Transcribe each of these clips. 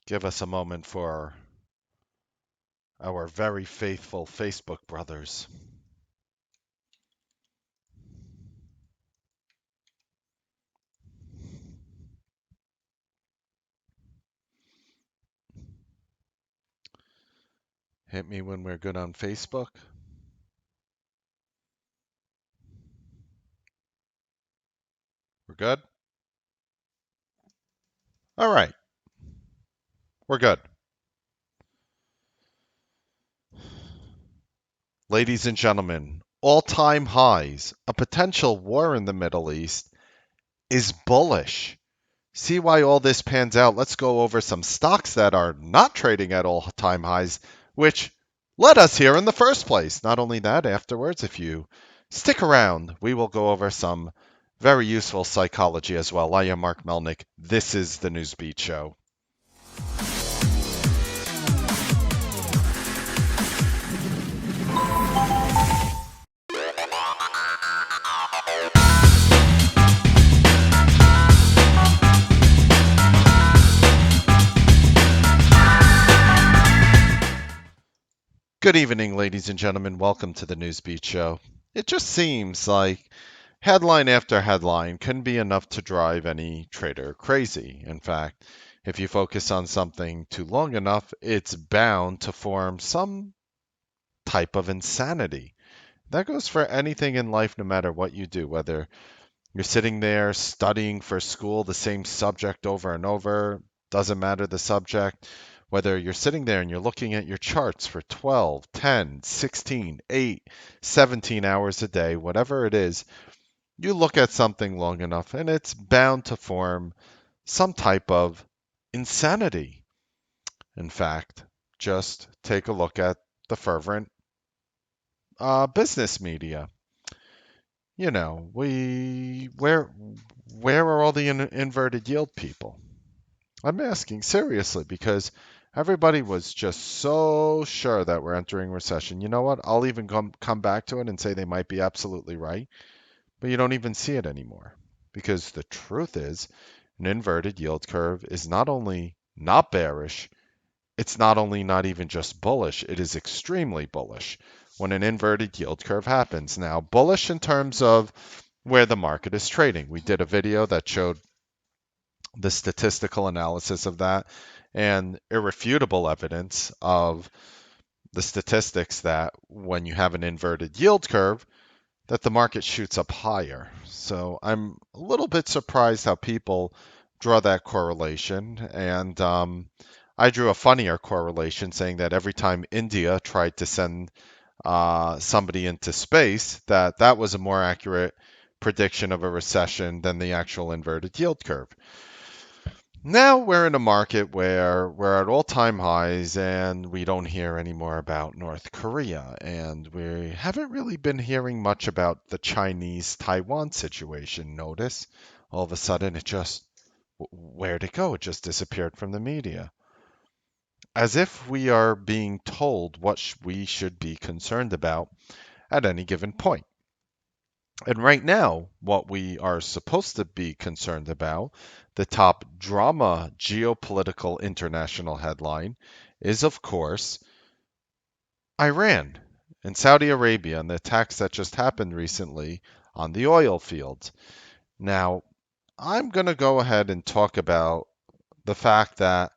Give us a moment for our very faithful Facebook brothers. Hit me when we're good on Facebook. We're good? All right. We're good. Ladies and gentlemen, all-time highs, a potential war in the Middle East is bullish. See why all this pans out. Let's go over some stocks that are not trading at all-time highs, which led us here in the first place. Not only that, afterwards, if you stick around, we will go over some very useful psychology as well. I am Mark Melnick. This is the Newsbeat Show. Good evening, ladies and gentlemen. Welcome to the Newsbeat Show. It just seems like headline after headline can be enough to drive any trader crazy. In fact, if you focus on something too long enough, it's bound to form some type of insanity. That goes for anything in life, no matter what you do, whether you're sitting there studying for school the same subject over and over, doesn't matter the subject, whether you're sitting there and you're looking at your charts for 12, 10, 16, 8, 17 hours a day, whatever it is, you look at something long enough and it's bound to form some type of insanity. In fact, just take a look at the fervent business media. You know, where are all the inverted yield people? I'm asking seriously because everybody was just so sure that we're entering recession. You know what? I'll even come back to it and say they might be absolutely right, but you don't even see it anymore. Because the truth is, an inverted yield curve is not only not bearish, it's not only not even just bullish, it is extremely bullish when an inverted yield curve happens. Now, bullish in terms of where the market is trading. We did a video that showed the statistical analysis of that and irrefutable evidence of the statistics that when you have an inverted yield curve, that the market shoots up higher. So I'm a little bit surprised how people draw that correlation. And I drew a funnier correlation saying that every time India tried to send somebody into space, that was a more accurate prediction of a recession than the actual inverted yield curve. Now we're in a market where we're at all-time highs and we don't hear any more about North Korea. And we haven't really been hearing much about the Chinese-Taiwan situation. Notice all of a sudden where'd it go? It just disappeared from the media. As if we are being told what we should be concerned about at any given point. And right now, what we are supposed to be concerned about, the top drama geopolitical international headline, is of course Iran and Saudi Arabia and the attacks that just happened recently on the oil fields. Now, I'm going to go ahead and talk about the fact that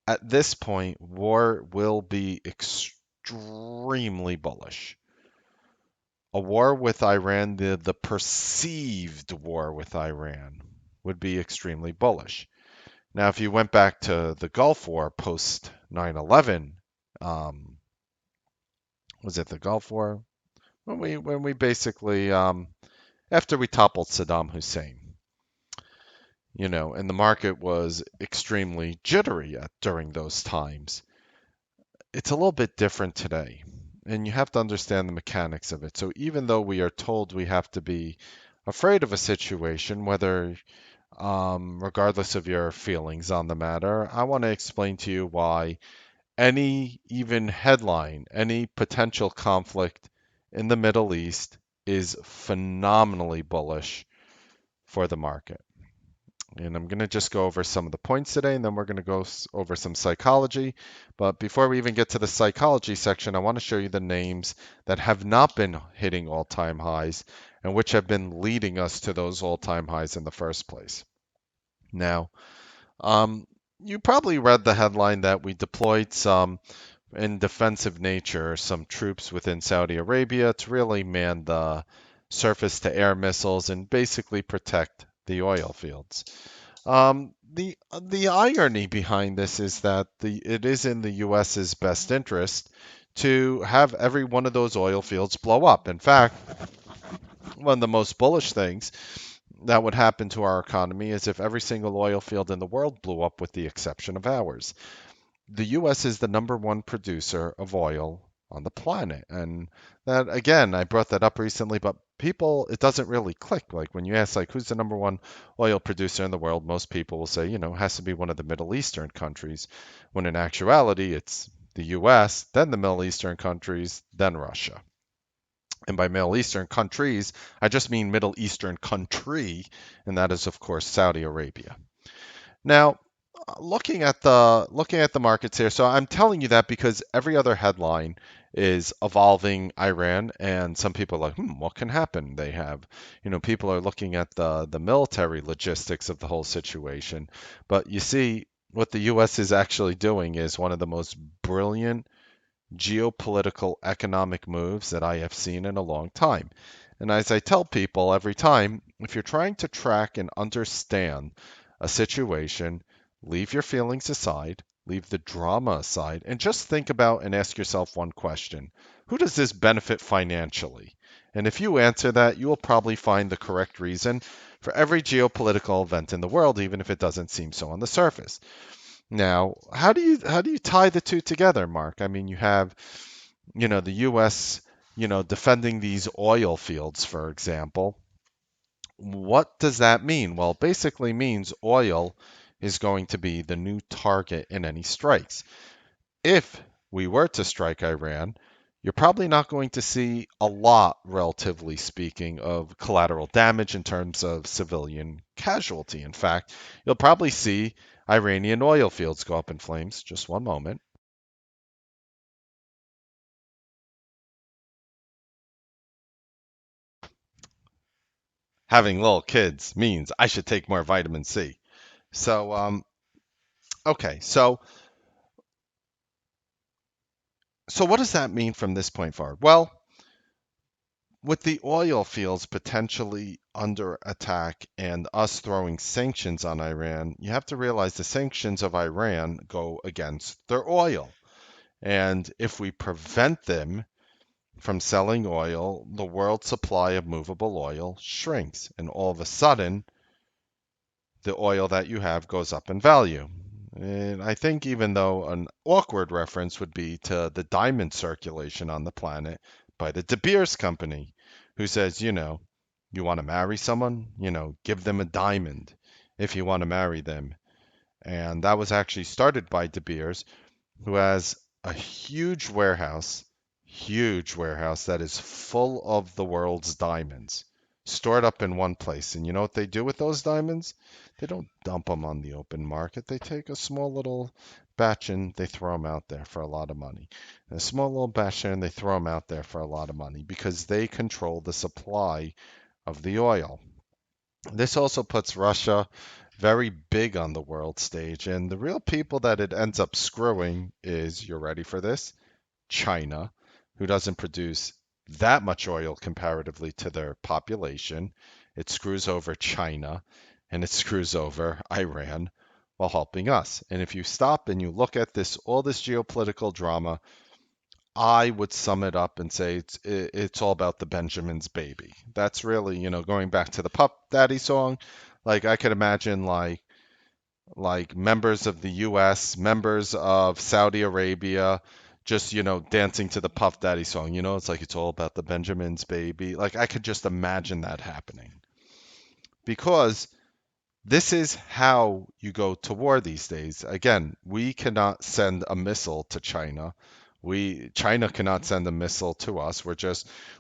at this point, war will be extremely bullish. A war with Iran, the perceived war with Iran, would be extremely bullish. Now, if you went back to the Gulf War post 9/11, was it the Gulf War? When we basically after we toppled Saddam Hussein, and the market was extremely jittery during those times. It's a little bit different today. And you have to understand the mechanics of it. So even though we are told we have to be afraid of a situation, whether regardless of your feelings on the matter, I want to explain to you why any even headline, any potential conflict in the Middle East is phenomenally bullish for the market. And I'm going to just go over some of the points today, and then we're going to go over some psychology. But before we even get to the psychology section, I want to show you the names that have not been hitting all-time highs and which have been leading us to those all-time highs in the first place. Now, you probably read the headline that we deployed some in defensive nature, some troops within Saudi Arabia to really man the surface to air missiles and basically protect the oil fields. The irony behind this is that it is in the U.S.'s best interest to have every one of those oil fields blow up. In fact, one of the most bullish things that would happen to our economy is if every single oil field in the world blew up with the exception of ours. The US is the number one producer of oil on the planet. And that, again, I brought that up recently, but people, it doesn't really click. Like when you ask, like, who's the number one oil producer in the world, most people will say, it has to be one of the Middle Eastern countries, when in actuality, it's the US, then the Middle Eastern countries, then Russia. And by Middle Eastern countries, I just mean Middle Eastern country, and that is, of course, Saudi Arabia. Now, looking at the markets here, so I'm telling you that because every other headline is evolving Iran, and some people are like, what can happen? They have, people are looking at the military logistics of the whole situation, but you see, what the U.S. is actually doing is one of the most brilliant geopolitical economic moves that I have seen in a long time. And as I tell people every time, if you're trying to track and understand a situation, leave your feelings aside, leave the drama aside, and just think about and ask yourself one question. Who does this benefit financially? And if you answer that, you will probably find the correct reason for every geopolitical event in the world, even if it doesn't seem so on the surface. Now, how do you tie the two together, Mark? I mean, you have, the US, defending these oil fields, for example. What does that mean? Well, it basically means oil is going to be the new target in any strikes. If we were to strike Iran, you're probably not going to see a lot, relatively speaking, of collateral damage in terms of civilian casualty. In fact, you'll probably see Iranian oil fields go up in flames. Just one moment. Having little kids means I should take more vitamin C. So, okay, so what does that mean from this point forward? Well, with the oil fields potentially under attack and us throwing sanctions on Iran, you have to realize the sanctions of Iran go against their oil. And if we prevent them from selling oil, the world supply of movable oil shrinks. And all of a sudden, the oil that you have goes up in value. And I think even though an awkward reference would be to the diamond circulation on the planet by the De Beers Company, who says, you want to marry someone, give them a diamond if you want to marry them. And that was actually started by De Beers, who has a huge warehouse that is full of the world's diamonds stored up in one place. And you know what they do with those diamonds? They don't dump them on the open market. They take a small little batch and they throw them out there for a lot of money. And a small little batch and they throw them out there for a lot of money because they control the supply of the oil. This also puts Russia very big on the world stage. And the real people that it ends up screwing is, you're ready for this? China, who doesn't produce that much oil comparatively to their population. It screws over China and it screws over Iran while helping us. And if you stop and you look at all this geopolitical drama, I would sum it up and say it's all about the Benjamin's baby. That's really, going back to the Puff Daddy song. Like I could imagine like members of the US, members of Saudi Arabia, just, dancing to the Puff Daddy song. It's like it's all about the Benjamin's baby. Like I could just imagine that happening. Because this is how you go to war these days. Again, we cannot send a missile to China. China cannot send a missile to us.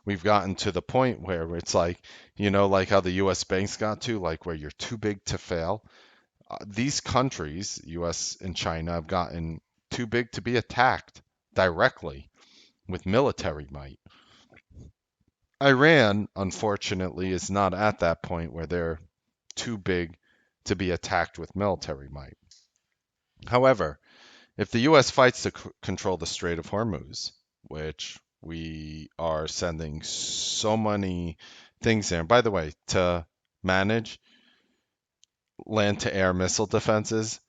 We've gotten to the point where it's like, like how the US banks got to, like where you're too big to fail. these countries, US and China, have gotten too big to be attacked directly with military might. Iran, unfortunately, is not at that point where they're too big to be attacked with military might. However, if the US fights to control the Strait of Hormuz, which we are sending so many things there, and by the way, to manage land to air missile defenses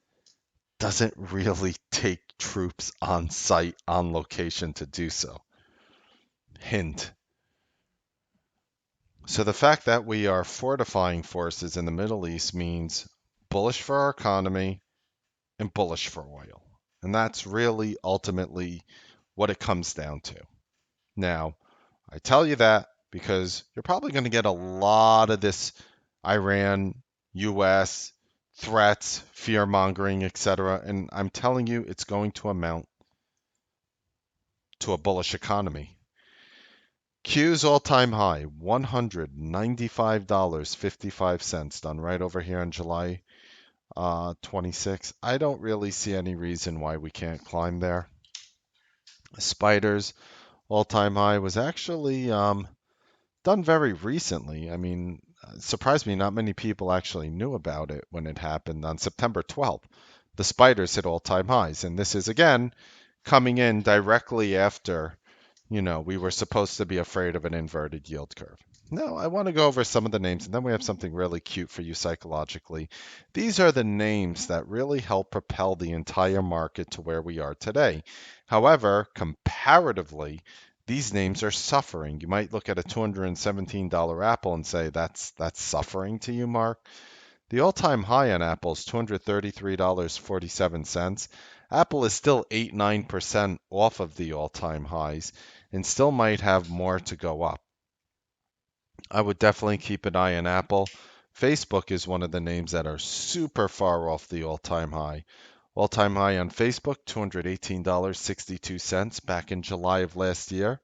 doesn't really take troops on site, on location to do so. Hint. So the fact that we are fortifying forces in the Middle East means bullish for our economy and bullish for oil. And that's really ultimately what it comes down to. Now, I tell you that because you're probably going to get a lot of this Iran, US threats, fear mongering, etc. And I'm telling you, it's going to amount to a bullish economy. Q's all-time high, $195.55, done right over here on July 26. I don't really see any reason why we can't climb there. Spiders all-time high was actually done very recently. I mean, surprised me not many people actually knew about it when it happened on September 12th. The spiders hit all-time highs, and this is again coming in directly after we were supposed to be afraid of an inverted yield curve. Now, I want to go over some of the names, and then we have something really cute for you psychologically. These are the names that really help propel the entire market to where we are today. However, comparatively, these names are suffering. You might look at a $217 Apple and say, that's suffering to you, Mark. The all-time high on Apple is $233.47. Apple is still 8-9% off of the all-time highs and still might have more to go up. I would definitely keep an eye on Apple. Facebook is one of the names that are super far off the all-time high. All-time high on Facebook, $218.62 back in July of last year.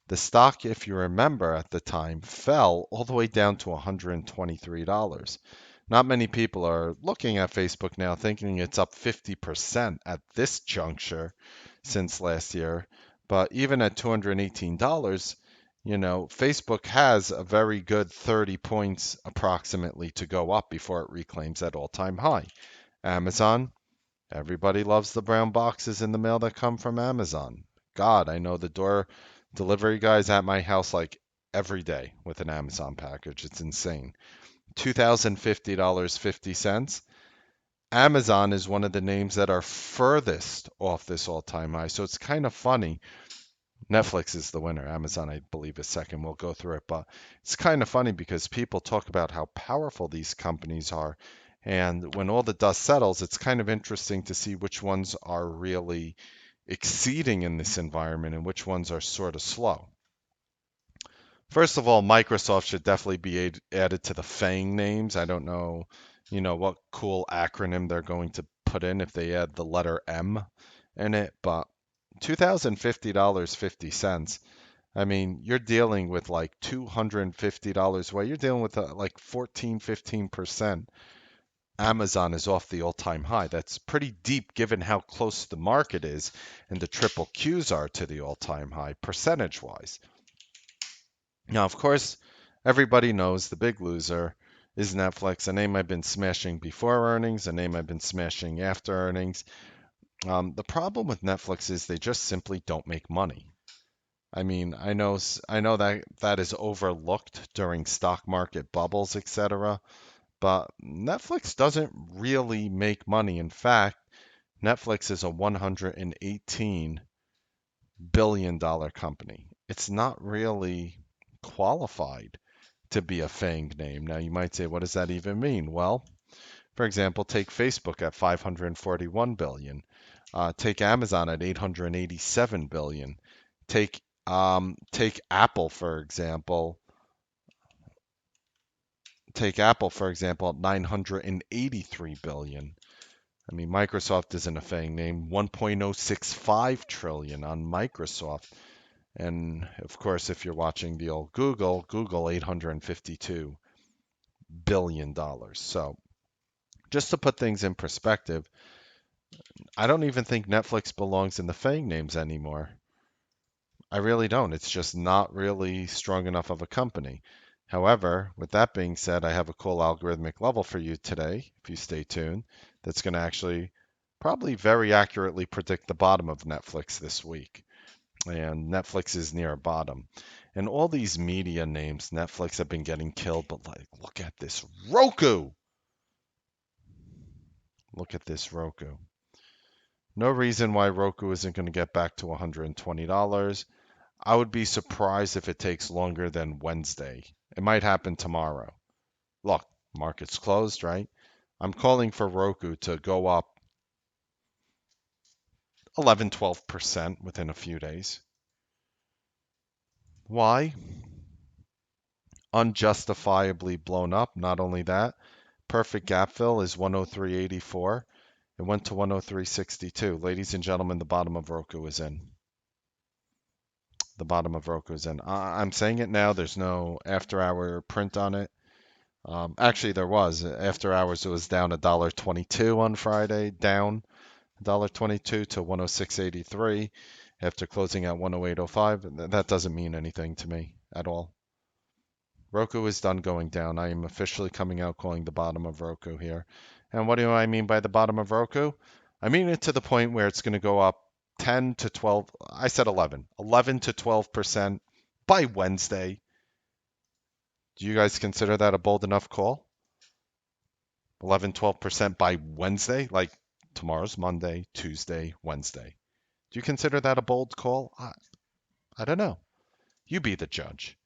The stock, if you remember at the time, fell all the way down to $123. Not many people are looking at Facebook now thinking it's up 50% at this juncture since last year. But even at $218, Facebook has a very good 30 points approximately to go up before it reclaims that all-time high. Amazon, everybody loves the brown boxes in the mail that come from Amazon. God, I know the door delivery guys at my house like every day with an Amazon package. It's insane. $2,050.50. Amazon is one of the names that are furthest off this all-time high. So it's kind of funny. Netflix is the winner. Amazon, I believe, is second. We'll go through it. But it's kind of funny because people talk about how powerful these companies are. And when all the dust settles, it's kind of interesting to see which ones are really exceeding in this environment and which ones are sort of slow. First of all, Microsoft should definitely be added to the FANG names. I don't know, what cool acronym they're going to put in if they add the letter M in it, but $2,050.50. I mean, you're dealing with like $250 away. You're dealing with like 14, 15%. Amazon is off the all-time high. That's pretty deep given how close the market is and the triple Qs are to the all-time high percentage-wise. Now, of course, everybody knows the big loser is Netflix, a name I've been smashing before earnings, a name I've been smashing after earnings. The problem with Netflix is they just simply don't make money. I mean, I know that is overlooked during stock market bubbles, etc. But Netflix doesn't really make money. In fact, Netflix is a $118 billion company. It's not really qualified to be a FANG name. Now, you might say, what does that even mean? Well, for example, take Facebook at 541 billion. Take Amazon at 887 billion. Take Apple for example. Take Apple for example at 983 billion. I mean, Microsoft isn't a FANG name. 1.065 trillion on Microsoft. And of course, if you're watching the old Google, $852 billion. So Just to put things in perspective, I don't even think Netflix belongs in the FANG names anymore. I really don't. It's just not really strong enough of a company. However, with that being said, I have a cool algorithmic level for you today, if you stay tuned, that's going to actually probably very accurately predict the bottom of Netflix this week. And Netflix is near a bottom. And all these media names, Netflix have been getting killed, but like, look at this Roku. Look at this Roku. No reason why Roku isn't going to get back to $120. I would be surprised if it takes longer than Wednesday. It might happen tomorrow. Look, market's closed, right? I'm calling for Roku to go up 11, 12% within a few days. Why? Unjustifiably blown up. Not only that, perfect gap fill is 103.84. It went to 103.62. Ladies and gentlemen, the bottom of Roku is in. The bottom of Roku is in. I'm saying it now. There's no after hour print on it. Actually, there was. After hours, it was down $1.22 on Friday, down $1.22 to 106.83 after closing at 108.05. That doesn't mean anything to me at all. Roku is done going down. I am officially coming out calling the bottom of Roku here. And what do I mean by the bottom of Roku? I mean it to the point where it's going to go up 10 to 12. I said 11 to 12% by Wednesday. Do you guys consider that a bold enough call? 11, 12% by Wednesday? Like tomorrow's Monday, Tuesday, Wednesday. Do you consider that a bold call? I don't know. You be the judge.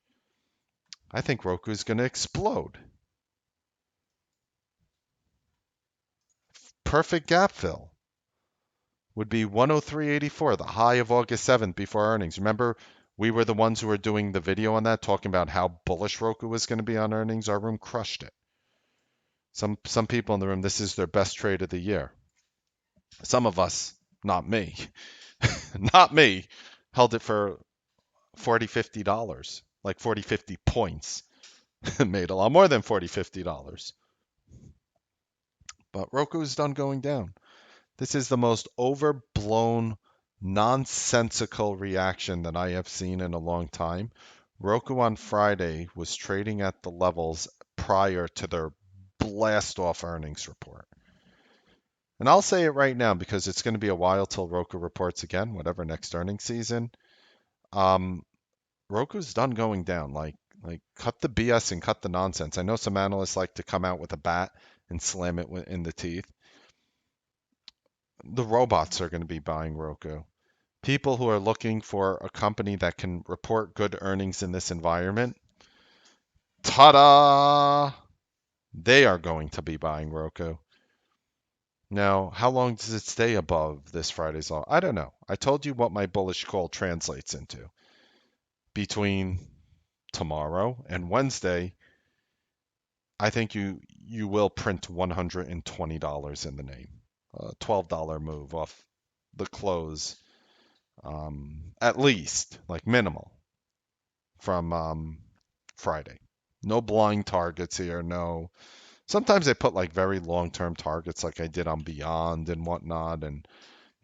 I think Roku is going to explode. Perfect gap fill would be 103.84, the high of August 7th before earnings. Remember, we were the ones who were doing the video on that, talking about how bullish Roku was going to be on earnings. Our room crushed it. Some people in the room, this is their best trade of the year. Some of us, not me, not me, held it for $40, $50, like 40, 50 points. Made a lot more than $40, $50. But Roku's done going down. This is the most overblown, nonsensical reaction that I have seen in a long time. Roku on Friday was trading at the levels prior to their blast off earnings report. And I'll say it right now because it's going to be a while till Roku reports again, whatever next earnings season. Roku's done going down. Like cut the BS and cut the nonsense. I know some analysts like to come out with a bat and slam it in the teeth. The robots are going to be buying Roku. People who are looking for a company that can report good earnings in this environment, ta-da! They are going to be buying Roku. Now, how long does it stay above this Friday's low? I don't know. I told you what my bullish call translates into. Between tomorrow and Wednesday, I think you will print $120 in the name. $12 move off the close, at least, like minimal, from Friday. No blind targets here. No. Sometimes I put like very long-term targets, like I did on Beyond and whatnot, and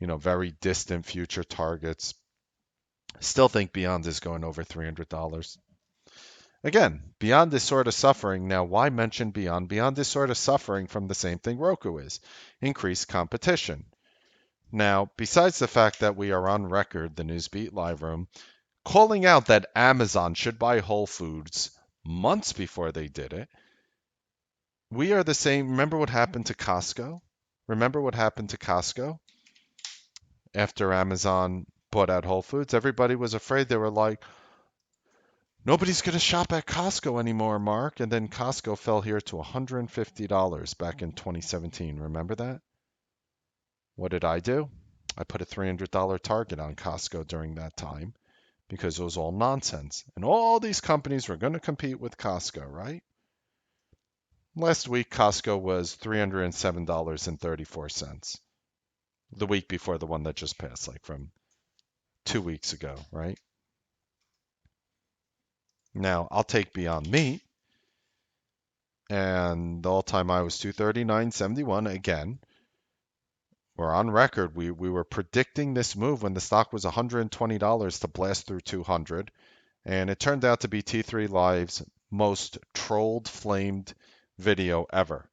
very distant future targets. Still think Beyond is going over $300. Again, Beyond is sort of suffering. Now, why mention Beyond? Beyond is sort of suffering from the same thing Roku is, increased competition. Now, besides the fact that we are on record, the Newsbeat Live Room, calling out that Amazon should buy Whole Foods months before they did it, we are the same. Remember what happened to Costco? Remember what happened to Costco after Amazon bought out Whole Foods? Everybody was afraid. They were like, nobody's going to shop at Costco anymore, Mark. And then Costco fell here to $150 back in 2017. Remember that? What did I do? I put a $300 target on Costco during that time because it was all nonsense. And all these companies were going to compete with Costco, right? Last week, Costco was $307.34. The week before the one that just passed, like from 2 weeks ago, right? Now, I'll take Beyond Meat. and the all-time high was 239.71. Again, we're on record. We were predicting this move when the stock was $120 to blast through 200, and it turned out to be T3 Live's most trolled, flamed video ever.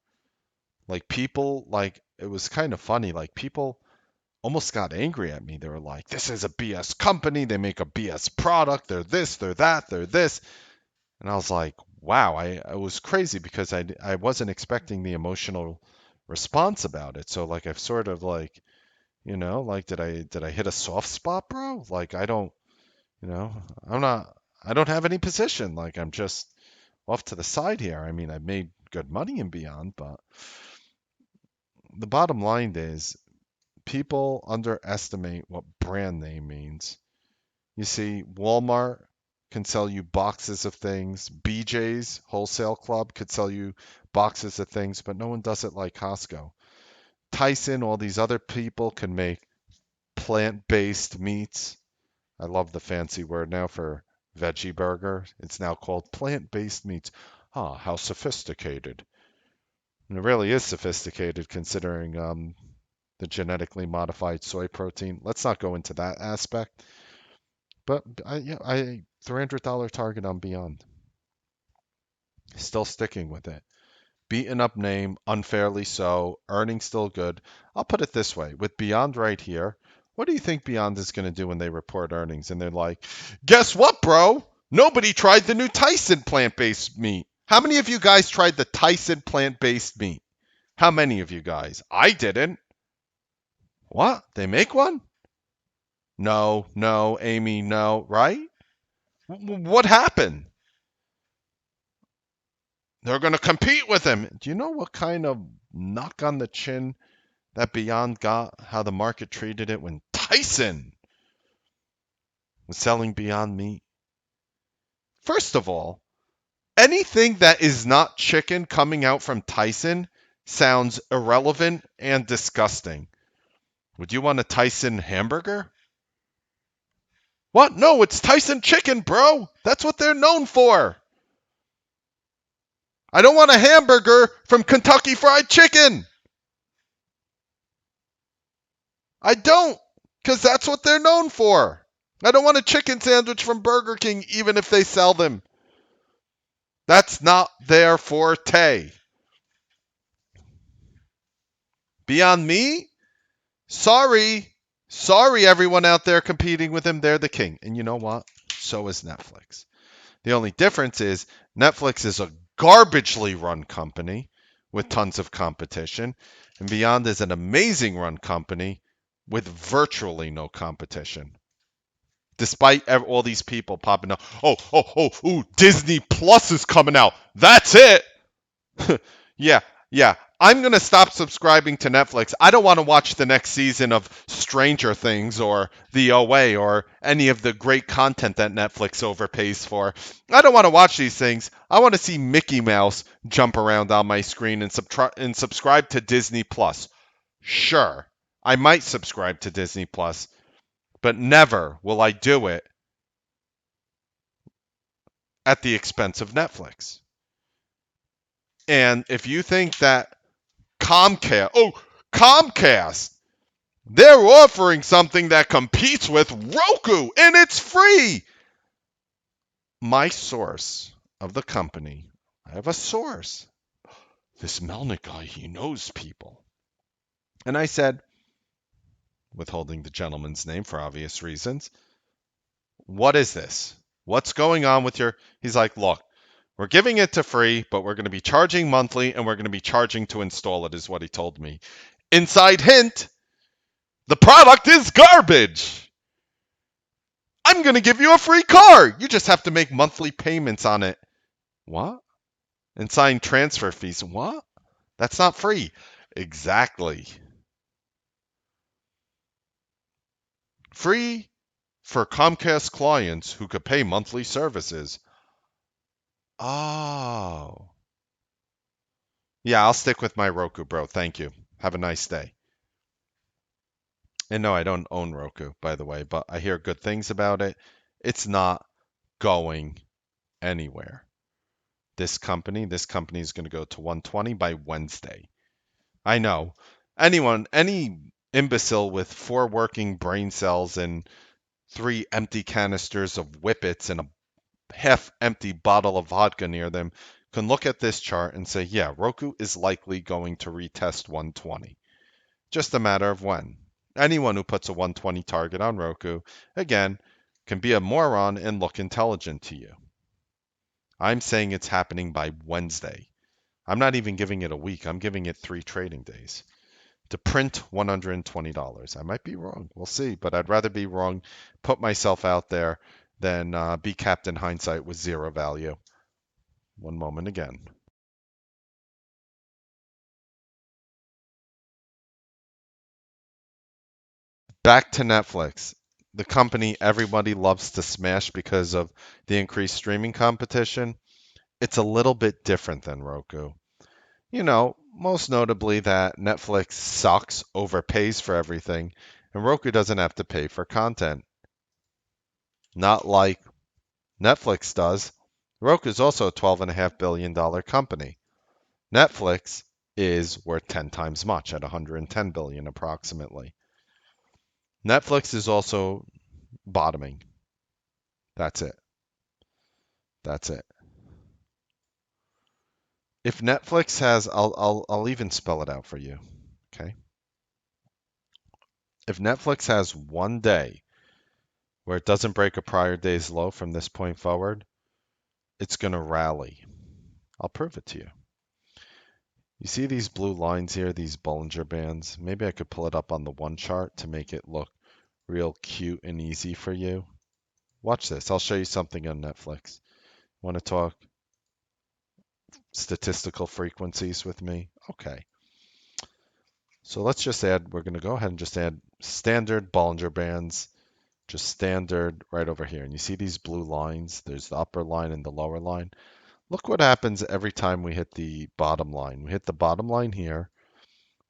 Like people, like it was kind of funny. Like people almost got angry at me. They were like, "This is a BS company. They make a BS product. They're this, they're that, they're this." And I was like, "Wow!" I was crazy because I wasn't expecting the emotional response about it. So like I've sort of like, like did I hit a soft spot, bro? Like I don't, you know, I'm not. I don't have any position. Like I'm just off to the side here. I mean, I've made good money and beyond, but the bottom line is people underestimate what brand name means. You see, Walmart can sell you boxes of things. BJ's Wholesale Club could sell you boxes of things, but no one does it like Costco. Tyson, all these other people can make plant-based meats. I love the fancy word now for veggie burger. It's now called plant-based meats. Ah, how sophisticated. And it really is sophisticated considering the genetically modified soy protein. Let's not go into that aspect. But I $300 target on Beyond. Still sticking with it. Beaten up name, unfairly so. Earnings still good. I'll put it this way: with Beyond right here, what do you think Beyond is going to do when they report earnings? And they're like, "Guess what, bro? Nobody tried the new Tyson plant-based meat. How many of you guys tried the Tyson plant-based meat? How many of you guys? I didn't. What? They make one? No, no, Amy, no, right? What happened? They're going to compete with him. Do you know what kind of knock on the chin that Beyond got? How the market treated it when Tyson was selling Beyond Meat? First of all, anything that is not chicken coming out from Tyson sounds irrelevant and disgusting. Would you want a Tyson hamburger? What? No, it's Tyson chicken, bro. That's what they're known for. I don't want a hamburger from Kentucky Fried Chicken. I don't, because that's what they're known for. I don't want a chicken sandwich from Burger King, even if they sell them. That's not their forte. Beyond me? Sorry. Sorry, everyone out there competing with him. They're the king. And you know what? So is Netflix. The only difference is Netflix is a garbagely run company with tons of competition, and Beyond is an amazing run company with virtually no competition. Despite all these people popping up, ooh, Disney Plus is coming out. That's it. yeah, yeah. I'm going to stop subscribing to Netflix. I don't want to watch the next season of Stranger Things or The OA or any of the great content that Netflix overpays for. I don't want to watch these things. I want to see Mickey Mouse jump around on my screen and subscribe to Disney Plus. Sure, I might subscribe to Disney Plus, but never will I do it at the expense of Netflix. And if you think that Comcast, they're offering something that competes with Roku and it's free. My source of the company, I have a source. This Melnick guy, he knows people. And I said, withholding the gentleman's name for obvious reasons, what is this? What's going on with your. He's like, look, we're giving it to free, but we're going to be charging monthly and we're going to be charging to install it, is what he told me. Inside hint, the product is garbage. I'm going to give you a free car. You just have to make monthly payments on it. What? And sign transfer fees. What? That's not free. Exactly. Free for Comcast clients who could pay monthly services. Oh. Yeah, I'll stick with my Roku, bro. Thank you. Have a nice day. And no, I don't own Roku, by the way, but I hear good things about it. It's not going anywhere. this company is going to go to 120 by Wednesday. I know. Any imbecile with 4 working brain cells and 3 empty canisters of Whippets and a half empty bottle of vodka near them can look at this chart and say, yeah, Roku is likely going to retest 120. Just a matter of when. Anyone who puts a 120 target on Roku, again, can be a moron and look intelligent to you. I'm saying it's happening by Wednesday. I'm not even giving it a week. I'm giving it 3 trading days to print $120. I might be wrong. We'll see. But I'd rather be wrong, put myself out there, than be Captain Hindsight with 0 value. One moment again. Back to Netflix, the company everybody loves to smash because of the increased streaming competition. It's a little bit different than Roku. Most notably that Netflix sucks, overpays for everything, and Roku doesn't have to pay for content. Not like Netflix does. Roku is also a $12.5 billion company. Netflix is worth 10 times much at 110 billion approximately. Netflix is also bottoming. That's it. That's it. If Netflix has, I'll even spell it out for you. Okay. If Netflix has one day where it doesn't break a prior day's low from this point forward, it's going to rally. I'll prove it to you. You see these blue lines here, these Bollinger Bands? Maybe I could pull it up on the one chart to make it look real cute and easy for you. Watch this. I'll show you something on Netflix. Want to talk statistical frequencies with me? Okay. So let's just add, we're going to go ahead and just add standard Bollinger Bands, just standard right over here. And you see these blue lines? There's the upper line and the lower line. Look what happens every time we hit the bottom line. We hit the bottom line here.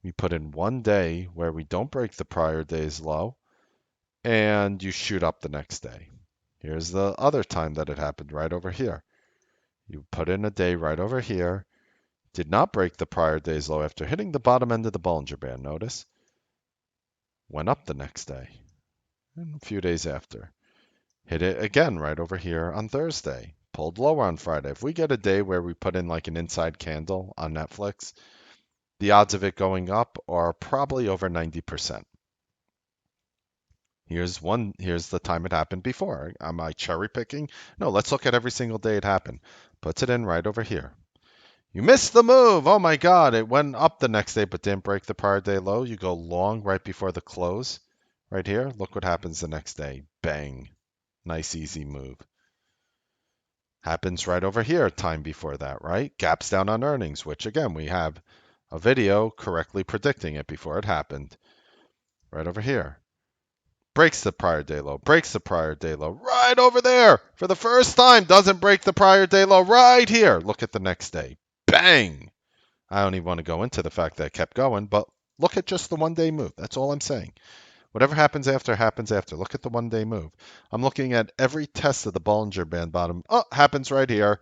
We put in one day where we don't break the prior day's low, and you shoot up the next day. Here's the other time that it happened right over here. You put in a day right over here, did not break the prior day's low after hitting the bottom end of the Bollinger Band, notice. Went up the next day, and a few days after. Hit it again right over here on Thursday. Pulled lower on Friday. If we get a day where we put in like an inside candle on Netflix, the odds of it going up are probably over 90%. Here's the time it happened before. Am I cherry picking? No, let's look at every single day it happened. Puts it in right over here. You missed the move. Oh my God. It went up the next day but didn't break the prior day low. You go long right before the close. Right here. Look what happens the next day. Bang. Nice, easy move. Happens right over here, time before that, right? Gaps down on earnings, which again, we have a video correctly predicting it before it happened. Right over here. Breaks the prior day low, breaks the prior day low, right over there. For the first time, doesn't break the prior day low right here. Look at the next day. Bang! I don't even want to go into the fact that it kept going, but look at just the one-day move. That's all I'm saying. Whatever happens after, happens after. Look at the one-day move. I'm looking at every test of the Bollinger Band bottom. Oh, happens right here.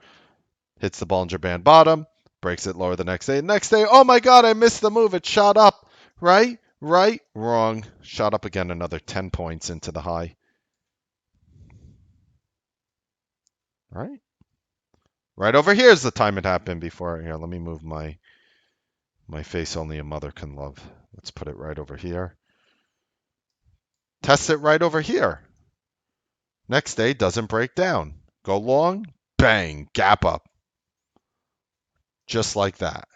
Hits the Bollinger Band bottom. Breaks it lower the next day. Next day, oh my God, I missed the move. It shot up. Right? Right? Wrong. Shot up again another 10 points into the high. Right? Right over here is the time it happened before. Here, let me move my face only a mother can love. Let's put it right over here. Test it right over here. Next day, doesn't break down. Go long, bang, gap up. Just like that.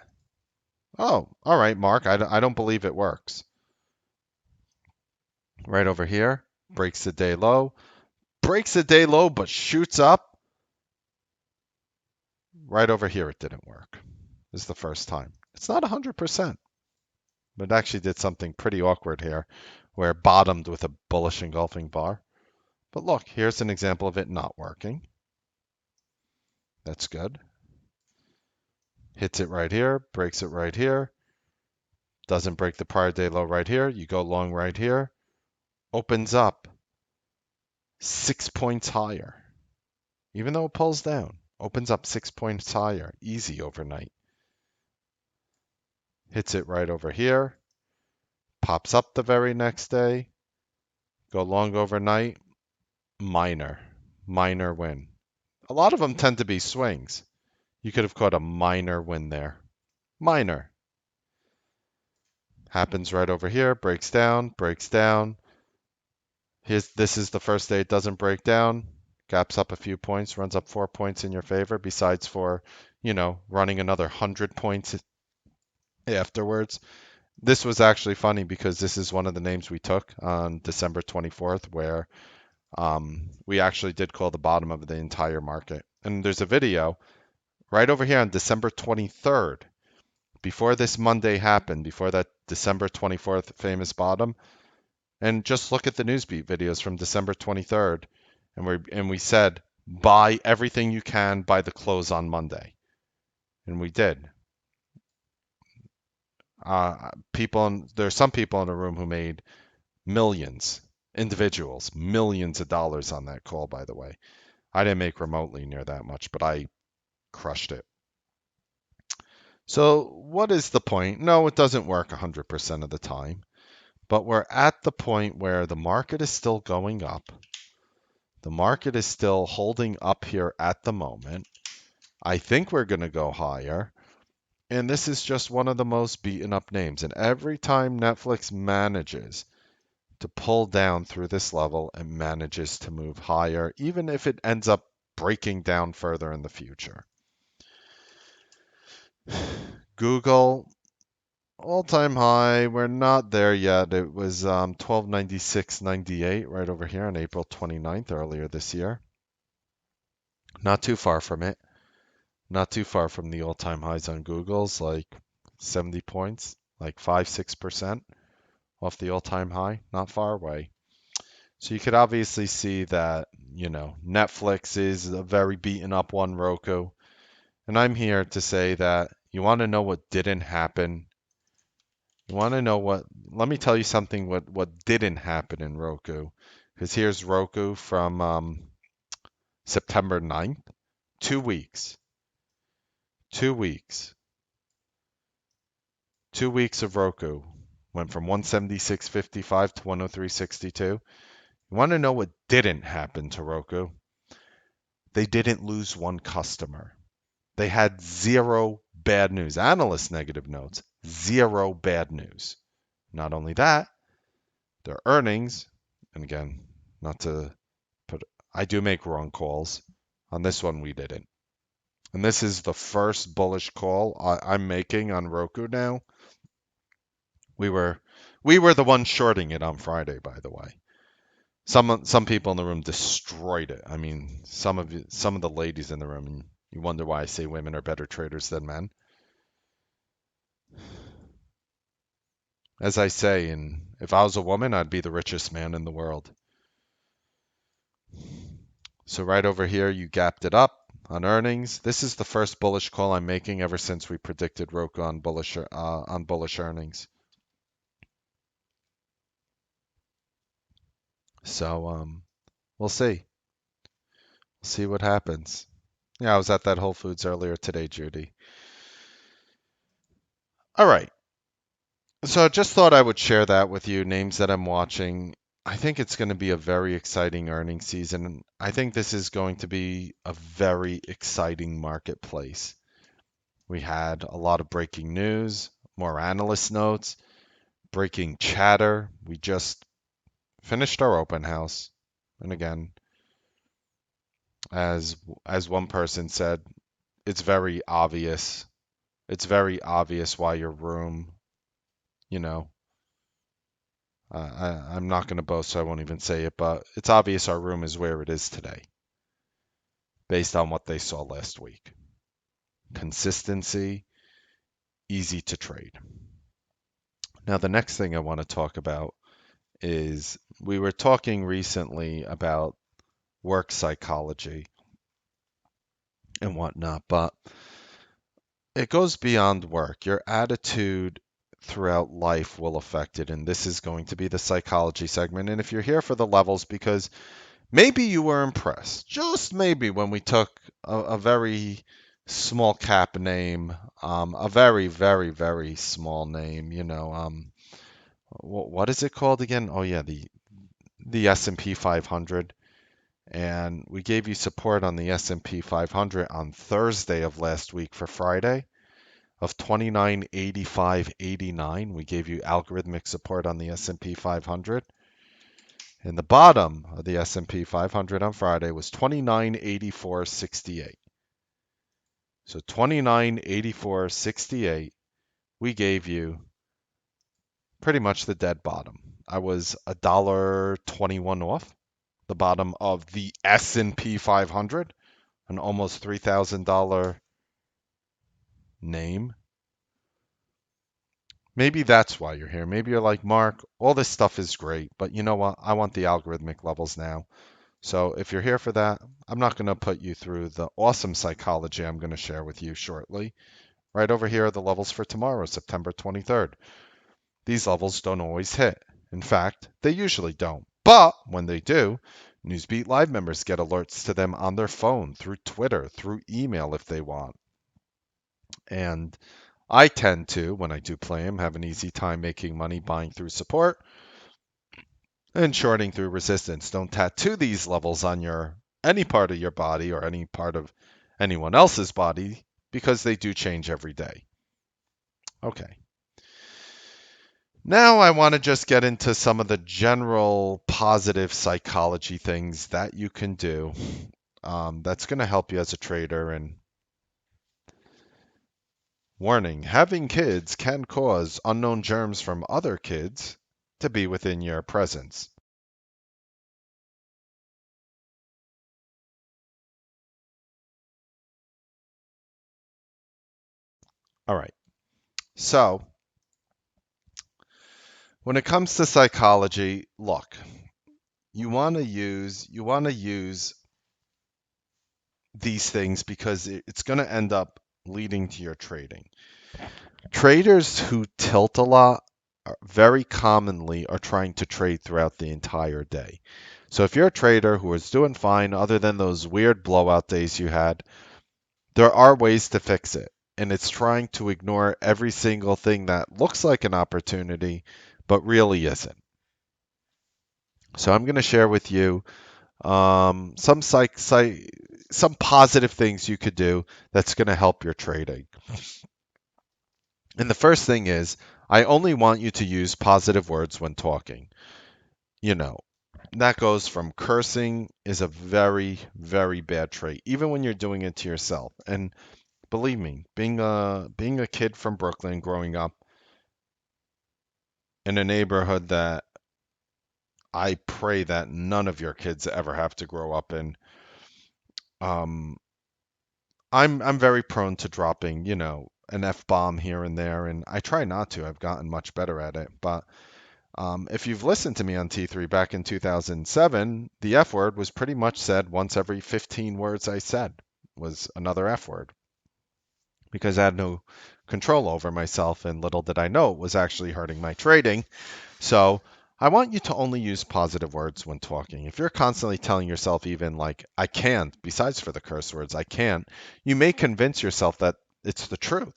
Oh, all right, Mark, I don't believe it works. Right over here, breaks the day low. Breaks the day low, but shoots up. Right over here, it didn't work. This is the first time. It's not 100%, but it actually did something pretty awkward here, where it bottomed with a bullish engulfing bar. But look, here's an example of it not working. That's good. Hits it right here, breaks it right here. Doesn't break the prior day low right here. You go long right here. Opens up 6 points higher, even though it pulls down. Opens up 6 points higher, easy overnight. Hits it right over here, pops up the very next day, go long overnight, minor win. A lot of them tend to be swings. You could have caught a minor win there. Minor. Happens right over here, breaks down, breaks down. This is the first day it doesn't break down. Gaps up a few points, runs up 4 points in your favor, besides for, running another 100 points afterwards. This was actually funny because this is one of the names we took on December 24th, where we actually did call the bottom of the entire market. And there's a video right over here on December 23rd, before this Monday happened, before that December 24th famous bottom. And just look at the Newsbeat videos from December 23rd, and we said buy everything you can by the close on Monday, and we did. There's some people in the room who made millions, individuals, millions of dollars on that call. By the way, I didn't make remotely near that much, but I crushed it. So what is the point? No, it doesn't work 100% of the time, but we're at the point where the market is still going up. The market is still holding up here at the moment. I think we're going to go higher. And this is just one of the most beaten up names. And every time Netflix manages to pull down through this level, it manages to move higher, even if it ends up breaking down further in the future. Google, all-time high. We're not there yet. It was 1296.98 right over here on April 29th earlier this year. Not too far from it. Not too far from the all-time highs on Google's, like 70 points, like 5-6% off the all-time high. Not far away. So you could obviously see that, Netflix is a very beaten up one, Roku. And I'm here to say that you want to know what didn't happen. You want to know let me tell you something what didn't happen in Roku. Because here's Roku from September 9th. 2 weeks. 2 weeks. 2 weeks of Roku. Went from 176.55 to 103.62. You want to know what didn't happen to Roku? They didn't lose one customer. They had zero bad news. Analyst negative notes. Zero bad news. Not only that, their earnings, and again, I do make wrong calls. On this one, we didn't. And this is the first bullish call I'm making on Roku now. We were the ones shorting it on Friday, by the way. Some people in the room destroyed it. I mean, some of the ladies in the room, and you wonder why I say women are better traders than men. As I say, and if I was a woman, I'd be the richest man in the world. So right over here, you gapped it up on earnings. This is the first bullish call I'm making ever since we predicted Roku on bullish earnings. So we'll see. See what happens. Yeah, I was at that Whole Foods earlier today, Judy. All right. So I just thought I would share that with you, names that I'm watching. I think it's going to be a very exciting earnings season. I think this is going to be a very exciting marketplace. We had a lot of breaking news, more analyst notes, breaking chatter. We just finished our open house. And again, as one person said, it's very obvious. It's very obvious why your room, I'm not going to boast, so I won't even say it, but it's obvious our room is where it is today, based on what they saw last week. Consistency, easy to trade. Now, the next thing I want to talk about is we were talking recently about work psychology and whatnot, but it goes beyond work. Your attitude throughout life will affect it, and this is going to be the psychology segment. And if you're here for the levels, because Maybe you were impressed, just maybe, when we took a very small cap name, a very, very, very small name, what is it called again? Oh yeah, the S&P 500. And we gave you support on the S&P 500 on Thursday of last week for Friday of 29.85.89. We gave you algorithmic support on the S&P 500. And the bottom of the S&P 500 on Friday was 29.84.68. So 29.84.68, we gave you pretty much the dead bottom. I was $1.21 off the bottom of the S&P 500, an almost $3,000 name. Maybe that's why you're here. Maybe you're like, Mark, all this stuff is great, but you know what? I want the algorithmic levels now. So if you're here for that, I'm not going to put you through the awesome psychology I'm going to share with you shortly. Right over here are the levels for tomorrow, September 23rd. These levels don't always hit. In fact, they usually don't. But when they do, Newsbeat Live members get alerts to them on their phone, through Twitter, through email if they want. And I tend to, when I do play them, have an easy time making money buying through support and shorting through resistance. Don't tattoo these levels on any part of your body or any part of anyone else's body, because they do change every day. Okay. Now I want to just get into some of the general positive psychology things that you can do, that's going to help you as a trader. And warning, having kids can cause unknown germs from other kids to be within your presence. All right. So when it comes to psychology, look, you want to use these things because it's going to end up leading to your trading. Traders who tilt a lot very commonly are trying to trade throughout the entire day. So if you're a trader who is doing fine other than those weird blowout days you had, there are ways to fix it. And it's trying to ignore every single thing that looks like an opportunity but really isn't. So I'm going to share with you some some positive things you could do that's going to help your trading. And the first thing is, I only want you to use positive words when talking. You know, that goes from cursing is a very, very bad trait, even when you're doing it to yourself. And believe me, being a kid from Brooklyn growing up in a neighborhood that I pray that none of your kids ever have to grow up in, um, I'm very prone to dropping, an F bomb here and there, and I try not to. I've gotten much better at it, but if you've listened to me on T3 back in 2007, the F word was pretty much said once every 15 words I said was another F word, because I had no control over myself, and little did I know it was actually hurting my trading. So I want you to only use positive words when talking. If you're constantly telling yourself, even like, I can't, besides for the curse words, I can't, you may convince yourself that it's the truth.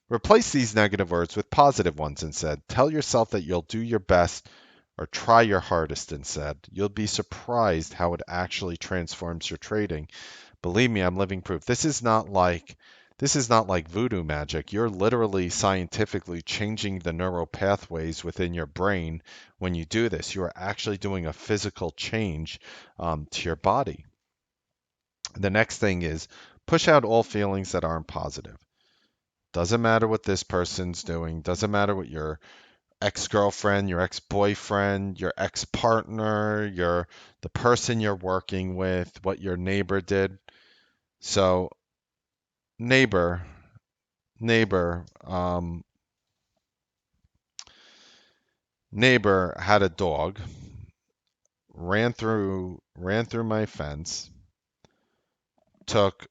Replace these negative words with positive ones instead. Tell yourself that you'll do your best or try your hardest instead. You'll be surprised how it actually transforms your trading. Believe me, I'm living proof. This is not like voodoo magic. You're literally scientifically changing the neural pathways within your brain when you do this. You are actually doing a physical change to your body. The next thing is, push out all feelings that aren't positive. Doesn't matter what this person's doing. Doesn't matter what your ex-girlfriend, your ex-boyfriend, your ex-partner, the person you're working with, what your neighbor did. So neighbor, neighbor, neighbor had a dog, ran through my fence, took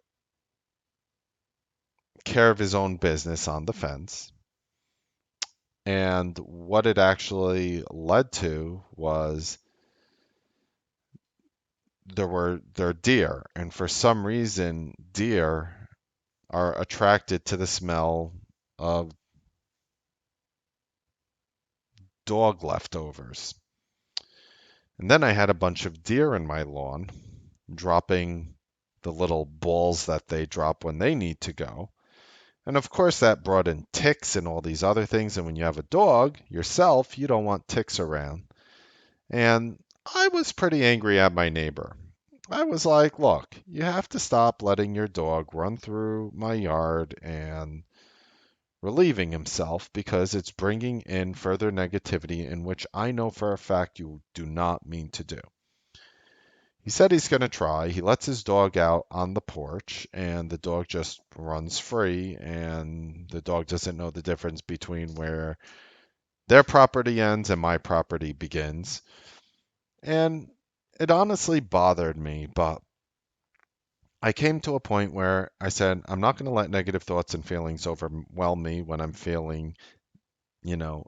care of his own business on the fence, and what it actually led to was they're deer, and for some reason, deer are attracted to the smell of dog leftovers. And then I had a bunch of deer in my lawn dropping the little balls that they drop when they need to go. And of course, that brought in ticks and all these other things. And when you have a dog yourself, you don't want ticks around. And I was pretty angry at my neighbor. I was like, look, you have to stop letting your dog run through my yard and relieving himself because it's bringing in further negativity in which I know for a fact you do not mean to do. He said he's going to try. He lets his dog out on the porch, and the dog just runs free, and the dog doesn't know the difference between where their property ends and my property begins. And it honestly bothered me, but I came to a point where I said, I'm not going to let negative thoughts and feelings overwhelm me when I'm feeling, you know,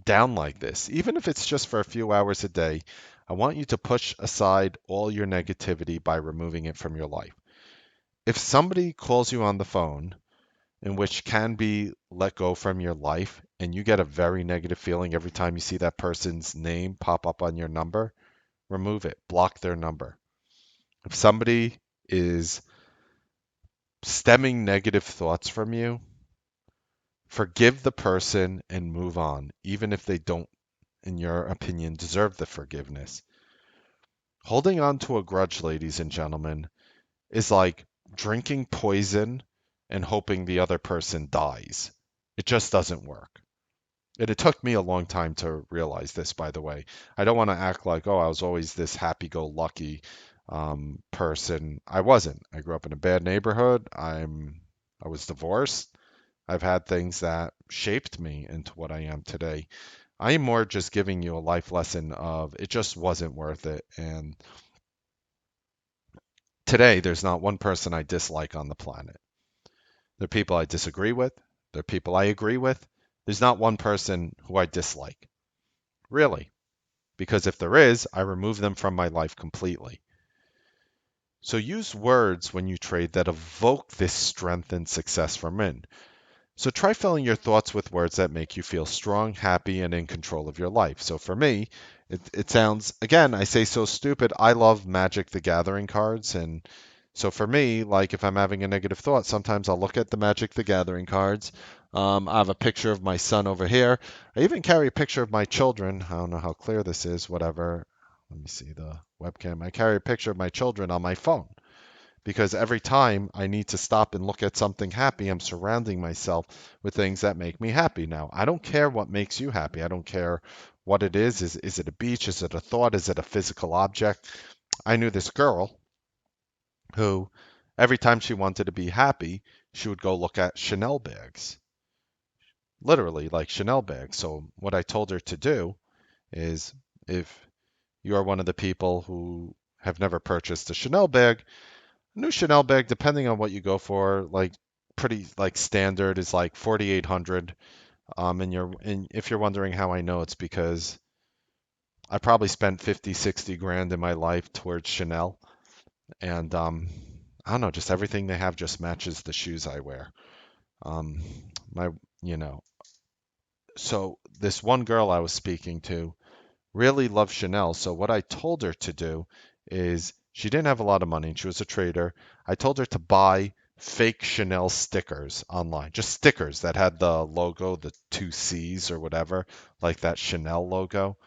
down like this. Even if it's just for a few hours a day, I want you to push aside all your negativity by removing it from your life. If somebody calls you on the phone, in which can be let go from your life, and you get a very negative feeling every time you see that person's name pop up on your number, remove it, block their number. If somebody is stemming negative thoughts from you, forgive the person and move on, even if they don't, in your opinion, deserve the forgiveness. Holding on to a grudge, ladies and gentlemen, is like drinking poison and hoping the other person dies. It just doesn't work. And it took me a long time to realize this, by the way. I don't want to act like, oh, I was always this happy-go-lucky person. I wasn't. I grew up in a bad neighborhood. I was divorced. I've had things that shaped me into what I am today. I am more just giving you a life lesson of it just wasn't worth it. And today, there's not one person I dislike on the planet. There are people I disagree with. There are people I agree with. There's not one person who I dislike. Really. Because if there is, I remove them from my life completely. So use words when you trade that evoke this strength and success from in. So try filling your thoughts with words that make you feel strong, happy, and in control of your life. So for me, it sounds, again, I say so stupid. I love Magic the Gathering cards. And so for me, like if I'm having a negative thought, sometimes I'll look at the Magic the Gathering cards. I have a picture of my son over here. I even carry a picture of my children. I don't know how clear this is, whatever. Let me see the webcam. I carry a picture of my children on my phone because every time I need to stop and look at something happy, I'm surrounding myself with things that make me happy. Now, I don't care what makes you happy. I don't care what it is. Is it a beach? Is it a thought? Is it a physical object? I knew this girl who, every time she wanted to be happy, she would go look at Chanel bags, literally like Chanel bags. So, what I told her to do is if you are one of the people who have never purchased a Chanel bag, new Chanel bag, depending on what you go for, like pretty like standard is like 4,800. And if you're wondering how I know, it's because I probably spent 50, 60 grand in my life towards Chanel, and I don't know, just everything they have just matches the shoes I wear. Um, my, you know, so this one girl I was speaking to really loved Chanel. So what I told her to do is she didn't have a lot of money and she was a trader. I told her to buy fake Chanel stickers online, just stickers that had the logo, the two C's or whatever, like that Chanel logo.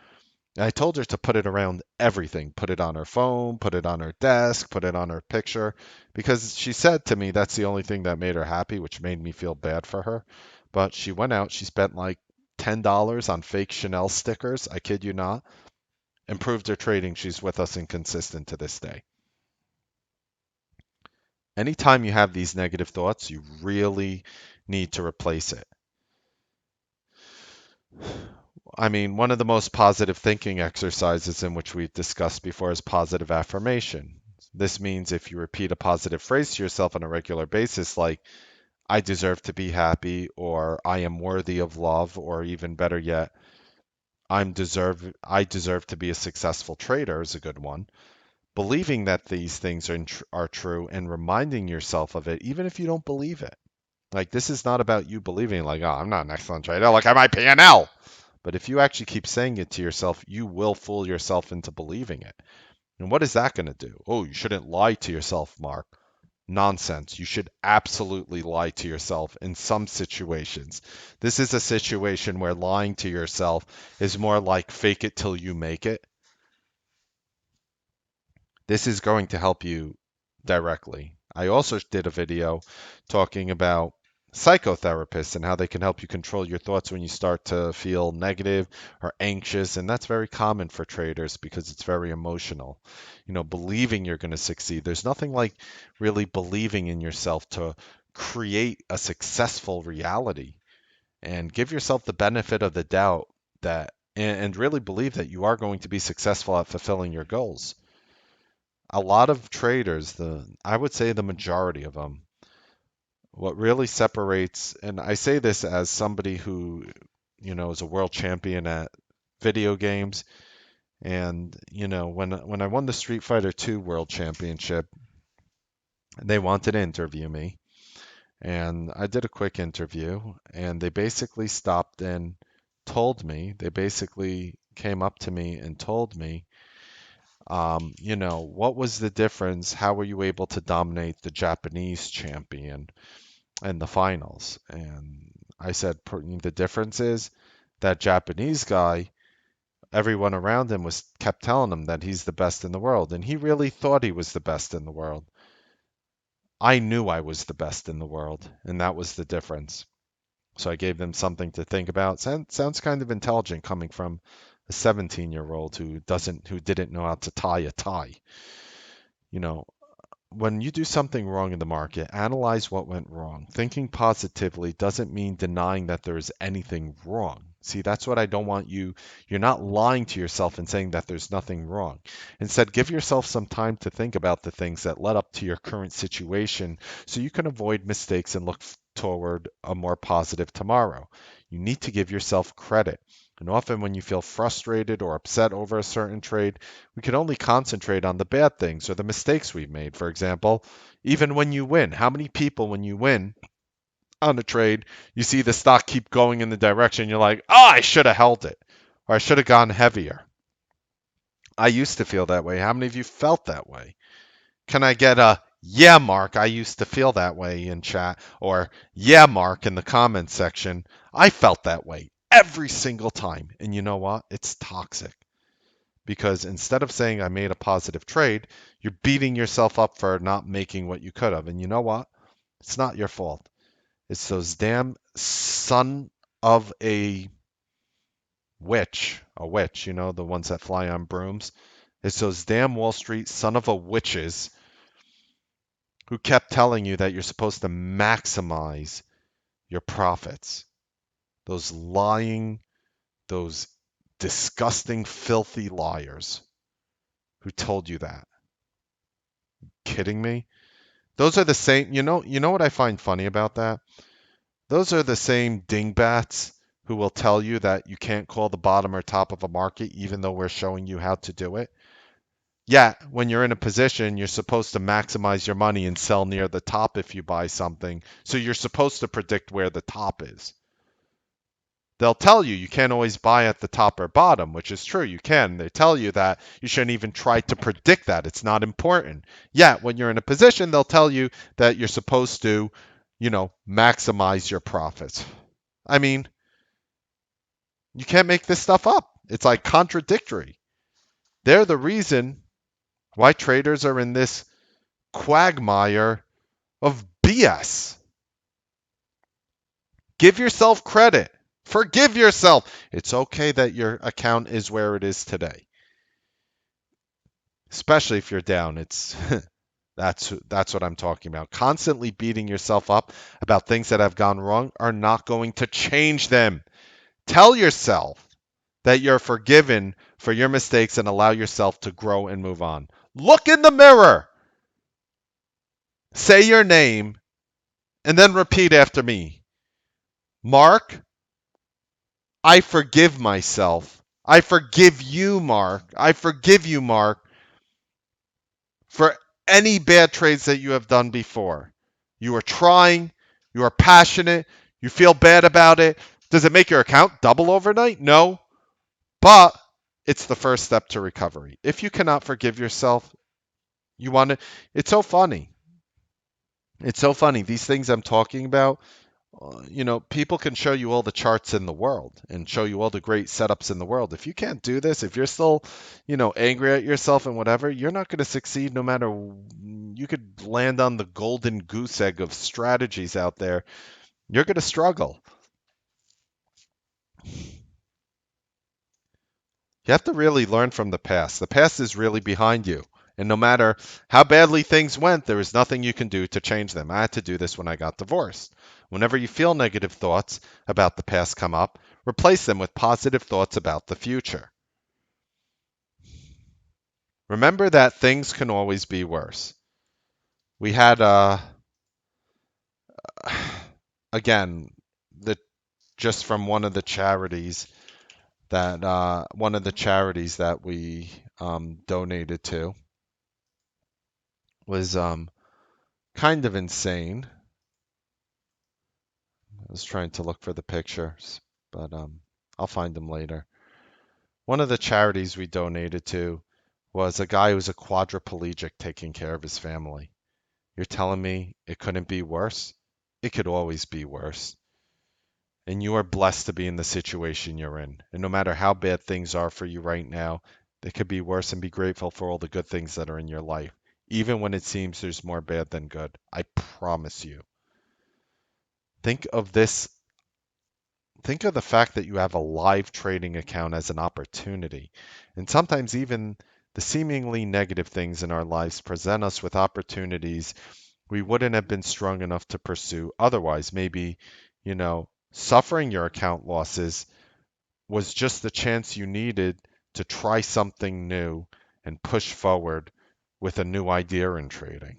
And I told her to put it around everything, put it on her phone, put it on her desk, put it on her picture, because she said to me that's the only thing that made her happy, which made me feel bad for her. But she went out, she spent like $10 on fake Chanel stickers, I kid you not, improved her trading. She's with us and consistent to this day. Anytime you have these negative thoughts, you really need to replace it. I mean, one of the most positive thinking exercises in which we've discussed before is positive affirmation. This means if you repeat a positive phrase to yourself on a regular basis, like, I deserve to be happy, or I am worthy of love, or even better yet, I deserve to be a successful trader is a good one. believing that these things are true and reminding yourself of it, even if you don't believe it. Like, this is not about you believing, like, oh, I'm not an excellent trader. Look at my P&L. But if you actually keep saying it to yourself, you will fool yourself into believing it. And what is that going to do? Oh, you shouldn't lie to yourself, Mark. Nonsense. You should absolutely lie to yourself in some situations. This is a situation where lying to yourself is more like fake it till you make it. This is going to help you directly. I also did a video talking about psychotherapists and how they can help you control your thoughts when you start to feel negative or anxious. And that's very common for traders because it's very emotional. Believing you're going to succeed. There's nothing like really believing in yourself to create a successful reality, and give yourself the benefit of the doubt that and really believe that you are going to be successful at fulfilling your goals. A lot of traders, I would say the majority of them, what really separates, and I say this as somebody who, is a world champion at video games, and when I won the Street Fighter 2 World Championship, they wanted to interview me, and I did a quick interview, and they basically stopped and they basically came up to me and told me, what was the difference? How were you able to dominate the Japanese champion in the finals? And I said, the difference is that Japanese guy, everyone around him kept telling him that he's the best in the world, and he really thought he was the best in the world. I knew I was the best in the world, and that was the difference. So I gave them something to think about. Sounds kind of intelligent coming from a 17-year-old who didn't know how to tie a tie. You know, when you do something wrong in the market, analyze what went wrong. Thinking positively doesn't mean denying that there is anything wrong. See, that's what I don't want you. You're not lying to yourself and saying that there's nothing wrong. Instead, give yourself some time to think about the things that led up to your current situation so you can avoid mistakes and look toward a more positive tomorrow. You need to give yourself credit. And often, when you feel frustrated or upset over a certain trade, we can only concentrate on the bad things or the mistakes we've made. For example, even when you win, how many people, when you win on a trade, you see the stock keep going in the direction, you're like, oh, I should have held it, or I should have gone heavier. I used to feel that way. How many of you felt that way? Can I get a yeah, Mark, I used to feel that way in chat, or yeah, Mark in the comments section? I felt that way every single time. And you know what? It's toxic. Because instead of saying I made a positive trade, you're beating yourself up for not making what you could have. And you know what? It's not your fault. It's those damn son of a witch, the ones that fly on brooms. It's those damn Wall Street son of a witches who kept telling you that you're supposed to maximize your profits. Those lying, those disgusting, filthy liars who told you that. Kidding me? Those are the same, you know what I find funny about that? Those are the same dingbats who will tell you that you can't call the bottom or top of a market even though we're showing you how to do it. Yeah, when you're in a position, you're supposed to maximize your money and sell near the top if you buy something. So you're supposed to predict where the top is. They'll tell you can't always buy at the top or bottom, which is true. You can. They tell you that you shouldn't even try to predict that. It's not important. Yet, when you're in a position, they'll tell you that you're supposed to, maximize your profits. I mean, you can't make this stuff up. It's like contradictory. They're the reason why traders are in this quagmire of BS. Give yourself credit. Forgive yourself. It's okay that your account is where it is today. Especially if you're down. It's that's what I'm talking about. Constantly beating yourself up about things that have gone wrong are not going to change them. Tell yourself that you're forgiven for your mistakes and allow yourself to grow and move on. Look in the mirror. Say your name and then repeat after me. Mark, I forgive myself. I forgive you, Mark. I forgive you, Mark, for any bad trades that you have done before. You are trying, you are passionate, you feel bad about it. Does it make your account double overnight? No, but it's the first step to recovery. If you cannot forgive yourself, you want to. It's so funny. It's so funny. These things I'm talking about, people can show you all the charts in the world and show you all the great setups in the world. If you can't do this, if you're still, angry at yourself and whatever, you're not going to succeed no matter. You could land on the golden goose egg of strategies out there. You're going to struggle. You have to really learn from the past. The past is really behind you. And no matter how badly things went, there is nothing you can do to change them. I had to do this when I got divorced. Whenever you feel negative thoughts about the past come up, replace them with positive thoughts about the future. Remember that things can always be worse. We had, again, the just from one of the charities that we donated to was kind of insane. I was trying to look for the pictures, but I'll find them later. One of the charities we donated to was a guy who was a quadriplegic taking care of his family. You're telling me it couldn't be worse? It could always be worse. And you are blessed to be in the situation you're in. And no matter how bad things are for you right now, they could be worse, and be grateful for all the good things that are in your life, even when it seems there's more bad than good. I promise you. Think of this Think of the fact that you have a live trading account as an opportunity. And sometimes even the seemingly negative things in our lives present us with opportunities we wouldn't have been strong enough to pursue otherwise. Maybe, suffering your account losses was just the chance you needed to try something new and push forward with a new idea in trading.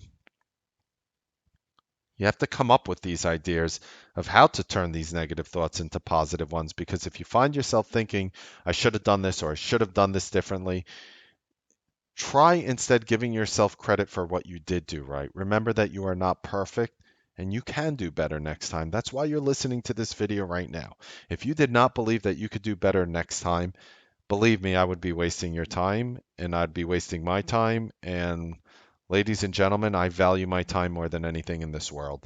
You have to come up with these ideas of how to turn these negative thoughts into positive ones, because if you find yourself thinking, I should have done this or I should have done this differently, try instead giving yourself credit for what you did do right. Remember that you are not perfect and you can do better next time. That's why you're listening to this video right now. If you did not believe that you could do better next time, believe me, I would be wasting your time and I'd be wasting my time. And ladies and gentlemen, I value my time more than anything in this world.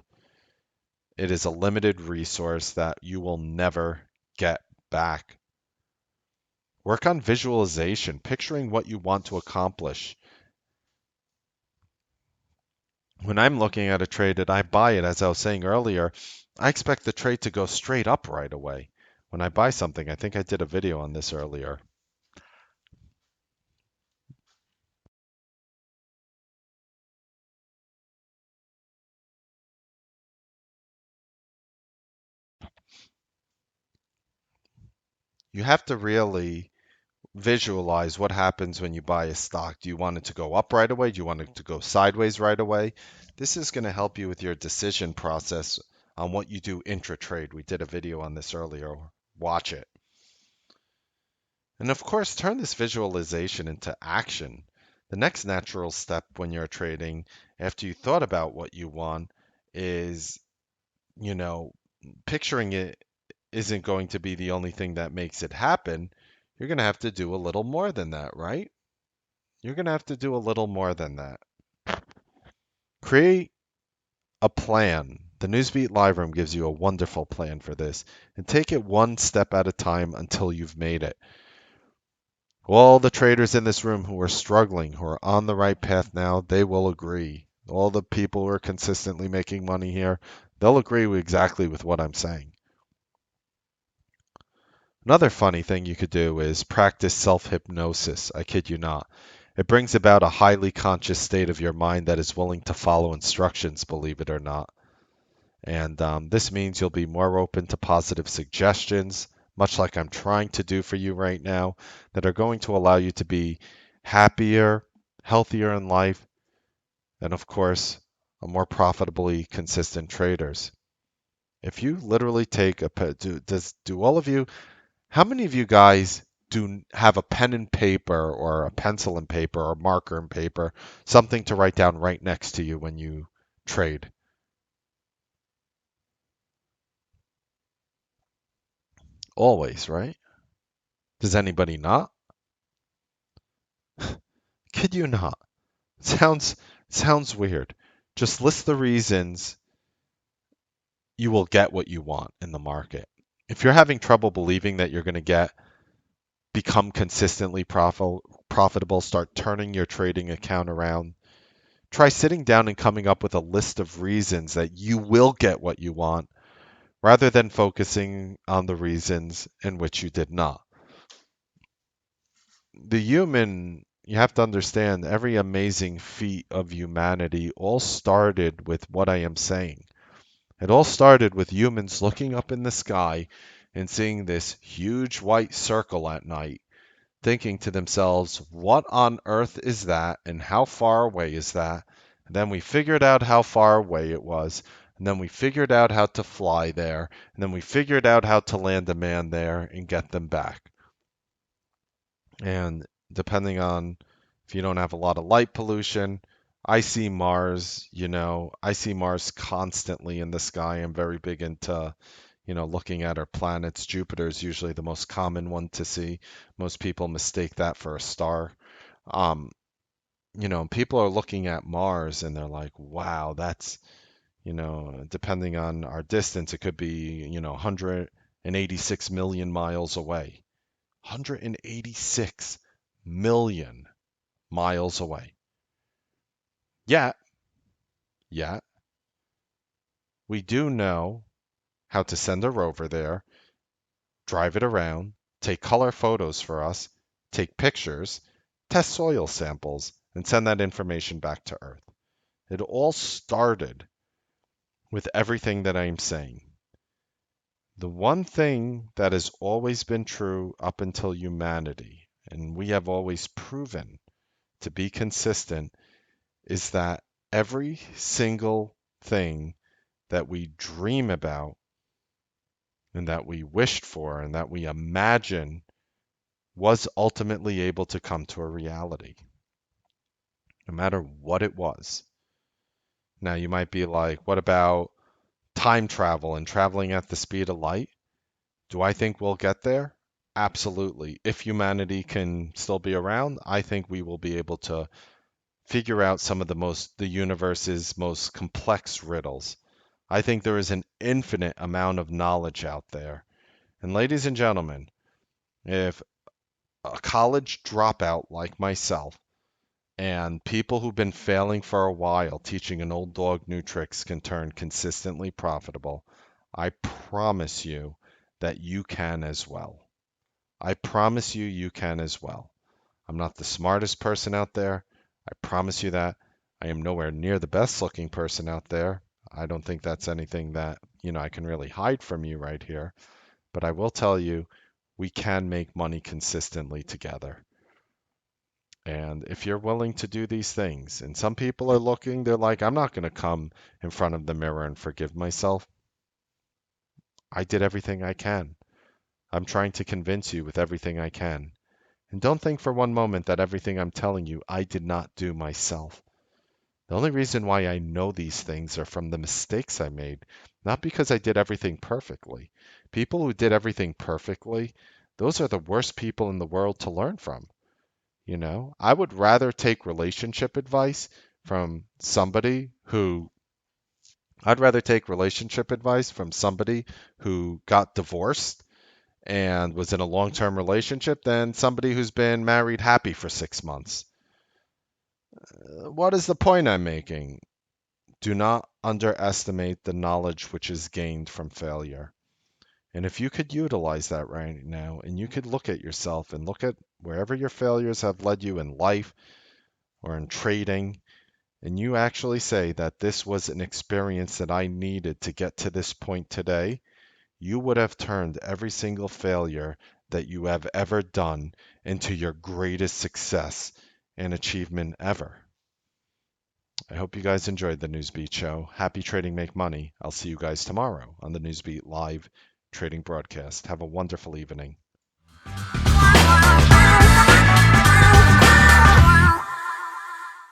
It is a limited resource that you will never get back. Work on visualization, picturing what you want to accomplish. When I'm looking at a trade and I buy it, as I was saying earlier, I expect the trade to go straight up right away. When I buy something, I think I did a video on this earlier. You have to really visualize what happens when you buy a stock. Do you want it to go up right away? Do you want it to go sideways right away? This is going to help you with your decision process on what you do intra-trade. We did a video on this earlier. Watch it. And of course, turn this visualization into action. The next natural step when you're trading, after you thought about what you want, is, you know, picturing it isn't going to be the only thing that makes it happen. You're going to have to do a little more than that, right? You're going to have to do a little more than that. Create a plan. The Newsbeat Live Room gives you a wonderful plan for this, and take it one step at a time until you've made it. All the traders in this room who are struggling, who are on the right path now, they will agree. All the people who are consistently making money here, they'll agree exactly with what I'm saying. Another funny thing you could do is practice self-hypnosis. I kid you not. It brings about a highly conscious state of your mind that is willing to follow instructions, believe it or not. And this means you'll be more open to positive suggestions, much like I'm trying to do for you right now, that are going to allow you to be happier, healthier in life, and of course, a more profitably consistent traders. If you literally take do all of you, how many of you guys do have a pen and paper or a pencil and paper or marker and paper, something to write down right next to you when you trade. Always, right? Does anybody not? Kid you not? Sounds sounds weird. Just list the reasons you will get what you want in the market. If you're having trouble believing that you're going to become consistently profitable, start turning your trading account around. Try sitting down and coming up with a list of reasons that you will get what you want rather than focusing on the reasons in which you did not. You have to understand, every amazing feat of humanity all started with what I am saying. It all started with humans looking up in the sky and seeing this huge white circle at night, thinking to themselves, what on earth is that and how far away is that? And then we figured out how far away it was, and then we figured out how to fly there, and then we figured out how to land a man there and get them back. And depending on if you don't have a lot of light pollution, I see I see Mars constantly in the sky. I'm very big into, looking at our planets. Jupiter is usually the most common one to see. Most people mistake that for a star. Um, People are looking at Mars and they're like, wow, that's, depending on our distance, it could be, 186 million miles away. 186 million miles away. Yet, yet, we do know how to send a rover there, drive it around, take color photos for us, take pictures, test soil samples, and send that information back to Earth. It all started with everything that I'm saying. The one thing that has always been true up until humanity, and we have always proven to be consistent, is that every single thing that we dream about and that we wished for and that we imagine was ultimately able to come to a reality, no matter what it was. Now, you might be like, what about time travel and traveling at the speed of light? Do I think we'll get there? Absolutely. If humanity can still be around, I think we will be able to figure out some of the universe's most complex riddles. I think there is an infinite amount of knowledge out there. And ladies and gentlemen, if a college dropout like myself and people who've been failing for a while teaching an old dog new tricks can turn consistently profitable, I promise you that you can as well. I promise you, you can as well. I'm not the smartest person out there. I promise you that. I am nowhere near the best looking person out there. I don't think that's anything that, I can really hide from you right here. But I will tell you, we can make money consistently together. And if you're willing to do these things, and some people are looking, they're like, I'm not going to come in front of the mirror and forgive myself. I did everything I can. I'm trying to convince you with everything I can. And don't think for one moment that everything I'm telling you, I did not do myself. The only reason why I know these things are from the mistakes I made, not because I did everything perfectly. People who did everything perfectly, those are the worst people in the world to learn from. I would rather take relationship advice from somebody who I'd rather take relationship advice from somebody who got divorced and was in a long-term relationship than somebody who's been married happy for 6 months. What is the point I'm making? Do not underestimate the knowledge which is gained from failure. And if you could utilize that right now, and you could look at yourself and look at wherever your failures have led you in life or in trading, and you actually say that this was an experience that I needed to get to this point today, you would have turned every single failure that you have ever done into your greatest success and achievement ever. I hope you guys enjoyed the Newsbeat show. Happy trading, make money. I'll see you guys tomorrow on the Newsbeat live trading broadcast. Have a wonderful evening.